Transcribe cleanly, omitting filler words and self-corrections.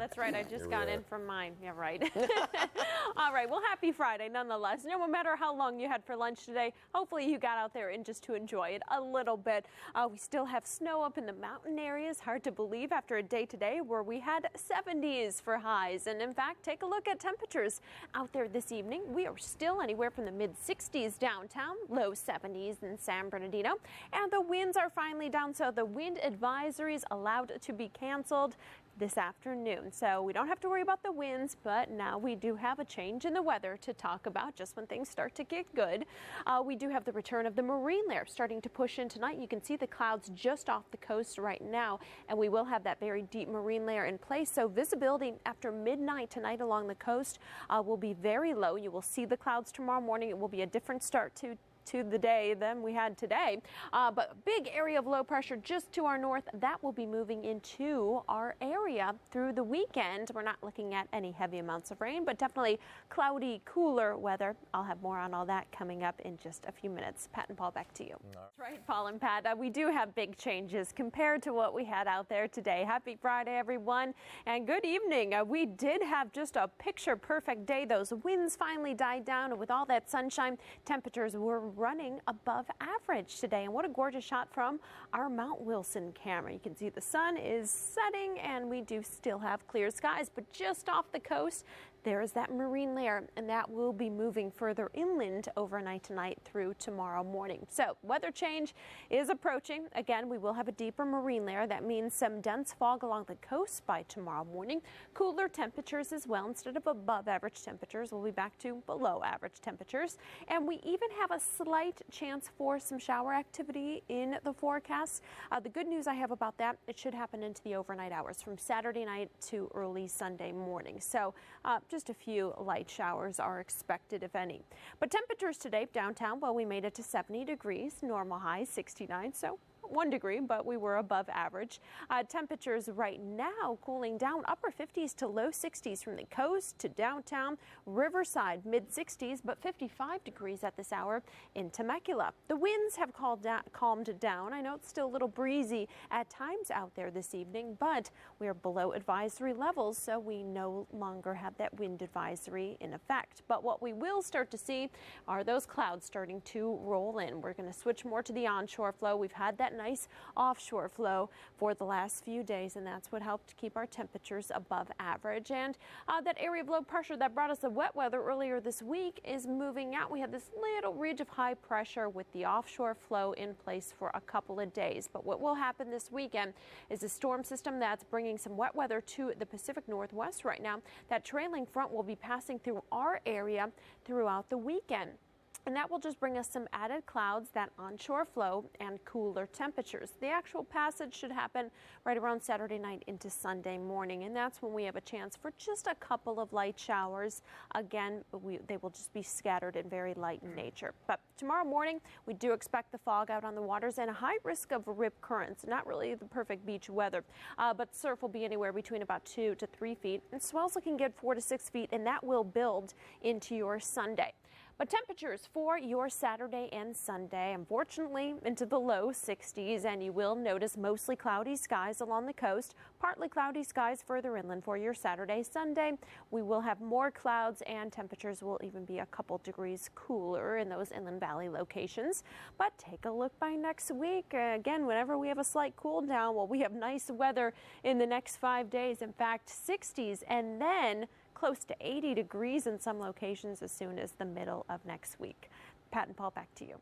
that's right. I just got in from mine. Yeah, right. All right. Well, happy Friday nonetheless. No matter how long you had for lunch today, hopefully you got out there and just to enjoy it a little bit. We still have snow up in the mountain areas. Hard to believe after a day today where we had 70s for highs. And in fact, take a look at temperatures out there this evening. We are still anywhere from the mid 60s downtown, low 70s in San Bernardino. And the winds are finally down, so the wind advisories allowed to be canceled this afternoon. So we don't have to worry about the winds, but now we do have a change in the weather to talk about just when things start to get good. We do have the return of the marine layer starting to push in tonight. You can see the clouds just off the coast right now, and we will have that very deep marine layer in place. So visibility after midnight tonight along the coast will be very low. You will see the clouds tomorrow morning. It will be a different start to the day than we had today. But a big area of low pressure just to our north, that will be moving into our area through the weekend. We're not looking at any heavy amounts of rain, but definitely cloudy, cooler weather. I'll have more on all that coming up in just a few minutes. Pat and Paul, back to you. That's right, Paul and Pat. We do have big changes compared to what we had out there today. Happy Friday, everyone, and good evening. We did have just a picture-perfect day. Those winds finally died down, and with all that sunshine, temperatures were running above average today. And what a gorgeous shot from our Mount Wilson camera. You can see the sun is setting and we do still have clear skies, but just off the coast there is that marine layer, and that will be moving further inland overnight tonight through tomorrow morning. So weather change is approaching. Again, we will have a deeper marine layer. That means some dense fog along the coast by tomorrow morning. Cooler temperatures as well. Instead of above average temperatures, we'll be back to below average temperatures. And we even have a slight chance for some shower activity in the forecast. The good news I have about that, it should happen into the overnight hours from Saturday night to early Sunday morning. So just a few light showers are expected, if any. But temperatures today downtown, well, we made it to 70 degrees, normal high 69, so 1 degree, but we were above average. Temperatures right now cooling down upper 50s to low 60s from the coast to downtown, Riverside mid 60s, but 55 degrees at this hour in Temecula. The winds have calmed down. I know it's still a little breezy at times out there this evening, but we are below advisory levels, so we no longer have that wind advisory in effect. But what we will start to see are those clouds starting to roll in. We're going to switch more to the onshore flow. We've had that nice offshore flow for the last few days, and that's what helped keep our temperatures above average. And that area of low pressure that brought us the wet weather earlier this week is moving out. We had this little ridge of high pressure with the offshore flow in place for a couple of days. But what will happen this weekend is a storm system that's bringing some wet weather to the Pacific Northwest right now. That trailing front will be passing through our area throughout the weekend. And that will just bring us some added clouds, that onshore flow, and cooler temperatures. The actual passage should happen right around Saturday night into Sunday morning, and that's when we have a chance for just a couple of light showers. Again, they will just be scattered and very light in nature. But tomorrow morning, we do expect the fog out on the waters and a high risk of rip currents. Not really the perfect beach weather, but surf will be anywhere between about 2 to 3 feet, and swells looking good 4 to 6 feet, and that will build into your Sunday. But temperatures for your Saturday and Sunday, unfortunately, into the low 60s, and you will notice mostly cloudy skies along the coast, partly cloudy skies further inland for your Saturday, Sunday. We will have more clouds, and temperatures will even be a couple degrees cooler in those inland valley locations. But take a look by next week. Again, whenever we have a slight cool down, well, we have nice weather in the next 5 days. In fact, 60s, and then close to 80 degrees in some locations as soon as the middle of next week. Pat and Paul, back to you.